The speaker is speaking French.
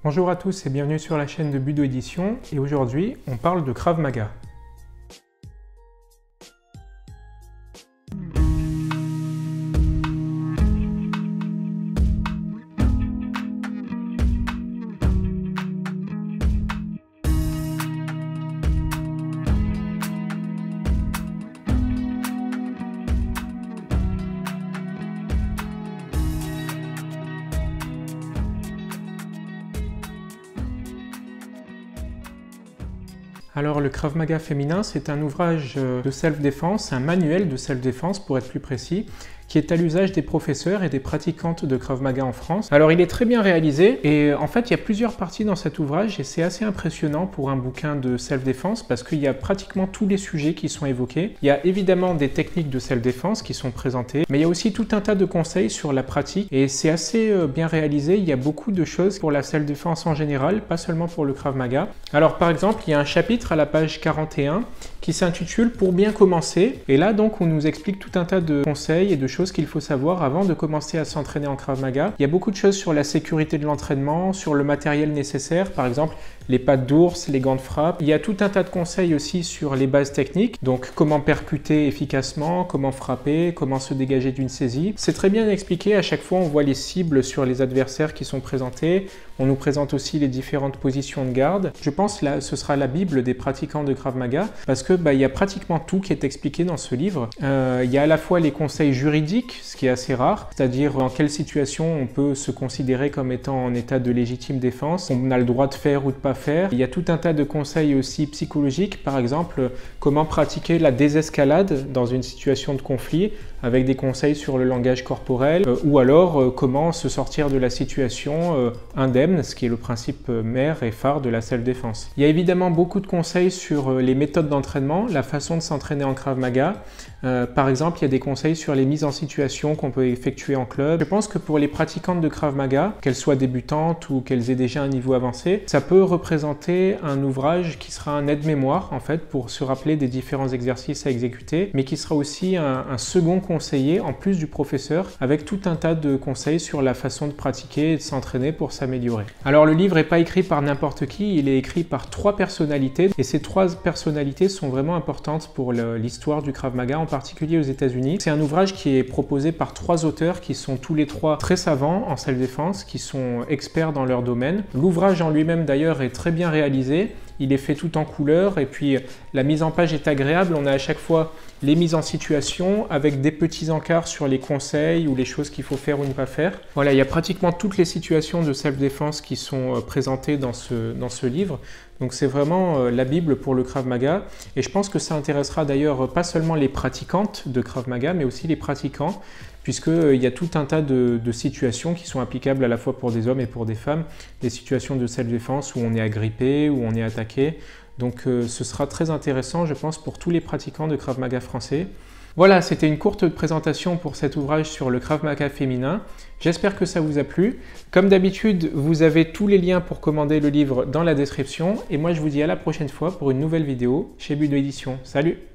Bonjour à tous et bienvenue sur la chaîne de Budo Édition, et aujourd'hui on parle de Krav Maga. Alors le Krav Maga féminin, c'est un ouvrage de self-défense, un manuel de self-défense pour être plus précis, qui est à l'usage des professeurs et des pratiquantes de Krav Maga en France. Alors il est très bien réalisé et en fait il y a plusieurs parties dans cet ouvrage et c'est assez impressionnant pour un bouquin de self-défense parce qu'il y a pratiquement tous les sujets qui sont évoqués. Il y a évidemment des techniques de self-défense qui sont présentées, mais il y a aussi tout un tas de conseils sur la pratique et c'est assez bien réalisé. Il y a beaucoup de choses pour la self-défense en général, pas seulement pour le Krav Maga. Alors par exemple, il y a un chapitre à la page 41 qui s'intitule « Pour bien commencer » et là donc on nous explique tout un tas de conseils et de choses qu'il faut savoir avant de commencer à s'entraîner en Krav Maga. Il y a beaucoup de choses sur la sécurité de l'entraînement, sur le matériel nécessaire, par exemple les pattes d'ours, les gants de frappe. Il y a tout un tas de conseils aussi sur les bases techniques, donc comment percuter efficacement, comment frapper, comment se dégager d'une saisie. C'est très bien expliqué, à chaque fois on voit les cibles sur les adversaires qui sont présentés, on nous présente aussi les différentes positions de garde. Je pense que ce sera la bible des pratiquants de Krav Maga, parce que il y a pratiquement tout qui est expliqué dans ce livre. Il y a à la fois les conseils juridiques, ce qui est assez rare, c'est-à-dire dans quelle situation on peut se considérer comme étant en état de légitime défense, on a le droit de faire ou de pas faire. Il y a tout un tas de conseils aussi psychologiques, par exemple comment pratiquer la désescalade dans une situation de conflit, avec des conseils sur le langage corporel, ou alors comment se sortir de la situation indemne, ce qui est le principe mère et phare de la self-défense. Il y a évidemment beaucoup de conseils sur les méthodes d'entraînement, la façon de s'entraîner en Krav Maga. Par exemple, il y a des conseils sur les mises en situation qu'on peut effectuer en club. Je pense que pour les pratiquantes de Krav Maga, qu'elles soient débutantes ou qu'elles aient déjà un niveau avancé, ça peut représenter un ouvrage qui sera un aide-mémoire en fait pour se rappeler des différents exercices à exécuter, mais qui sera aussi un second conseiller en plus du professeur avec tout un tas de conseils sur la façon de pratiquer et de s'entraîner pour s'améliorer. Alors le livre n'est pas écrit par n'importe qui, il est écrit par 3 personnalités et ces 3 personnalités sont vraiment importantes pour l'histoire du Krav Maga, en particulier aux États-Unis. C'est un ouvrage qui est proposé par 3 auteurs qui sont tous les 3 très savants en self-défense, qui sont experts dans leur domaine. L'ouvrage en lui-même d'ailleurs est très bien réalisé, il est fait tout en couleur et puis la mise en page est agréable, on a à chaque fois les mises en situation avec des petits encarts sur les conseils ou les choses qu'il faut faire ou ne pas faire. Voilà, il y a pratiquement toutes les situations de self-défense qui sont présentées dans ce livre. Donc c'est vraiment la Bible pour le Krav Maga et je pense que ça intéressera d'ailleurs pas seulement les pratiquantes de Krav Maga mais aussi les pratiquants, puisqu'il y a tout un tas de situations qui sont applicables à la fois pour des hommes et pour des femmes, des situations de self-défense où on est agrippé, où on est attaqué. Donc ce sera très intéressant, je pense, pour tous les pratiquants de Krav Maga français. Voilà, c'était une courte présentation pour cet ouvrage sur le Krav Maga féminin. J'espère que ça vous a plu. Comme d'habitude, vous avez tous les liens pour commander le livre dans la description. Et moi, je vous dis à la prochaine fois pour une nouvelle vidéo chez Budo Édition. Salut!